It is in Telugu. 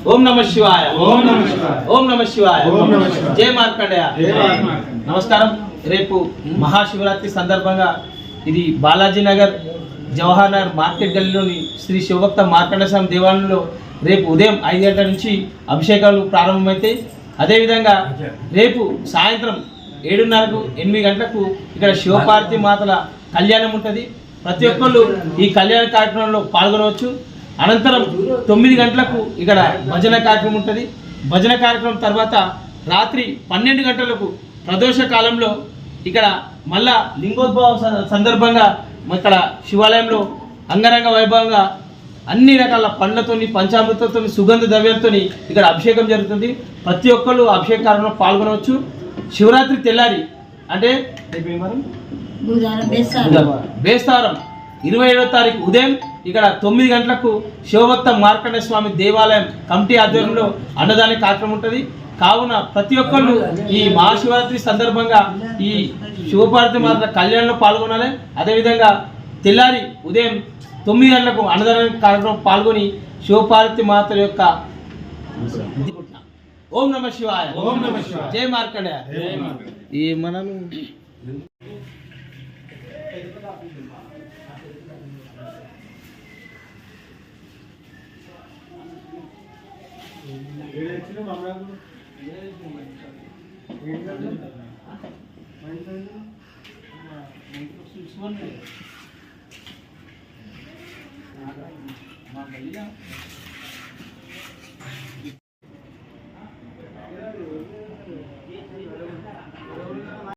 ఓం నమః శివాయ. ఓం నమః శివాయ. ఓం నమః శివాయ. ఓం నమః శివాయ. జై మార్కండేయ. నమస్కారం. రేపు మహాశివరాత్రి సందర్భంగా ఇది బాలాజీ నగర్ జవహర్ నగర్ మార్కెట్ గల్లీలోని శ్రీ శివభక్త మార్కండేయ స్వామి దేవాలయంలో రేపు ఉదయం 5 గంటల నుంచి అభిషేకాలు ప్రారంభమవుతాయి. అదేవిధంగా రేపు సాయంత్రం 7:30కు 8 గంటలకు ఇక్కడ శివపార్వతి మాతల కళ్యాణం ఉంటుంది. ప్రతి ఒక్కళ్ళు ఈ కళ్యాణ కార్యక్రమంలో పాల్గొనవచ్చు. అనంతరం 9 గంటలకు ఇక్కడ భజన కార్యక్రమం ఉంటుంది. భజన కార్యక్రమం తర్వాత రాత్రి 12 గంటలకు ప్రదోష కాలంలో ఇక్కడ మళ్ళా లింగోద్భవ సందర్భంగా ఇక్కడ శివాలయంలో అంగరంగ వైభవంగా అన్ని రకాల పండ్లతోని పంచామృతంతో సుగంధ ద్రవ్యాలతో ఇక్కడ అభిషేకం జరుగుతుంది. ప్రతి ఒక్కళ్ళు అభిషేక కార్యక్రమంలో పాల్గొనవచ్చు. శివరాత్రి తెల్లారి అంటే బేస్తారం 27వ తారీఖు ఉదయం ఇక్కడ 9 గంటలకు శివభక్త మార్కండేయ స్వామి దేవాలయం కమిటీ ఆధ్వర్యంలో అన్నదాన కార్యక్రమం ఉంటుంది. కావున ప్రతి ఒక్కళ్ళు ఈ మహాశివరాత్రి సందర్భంగా ఈ శివపార్వతి మాత కళ్యాణంలో పాల్గొనాలి. అదేవిధంగా తెల్లారి ఉదయం 9 గంటలకు అన్నదాన కార్యక్రమం పాల్గొని శివపార్వతి మాత యొక్క ఓం నమః శివాయ. ఓం నమః శివాయ. జై మార్కండేయ. ఈ మనము మా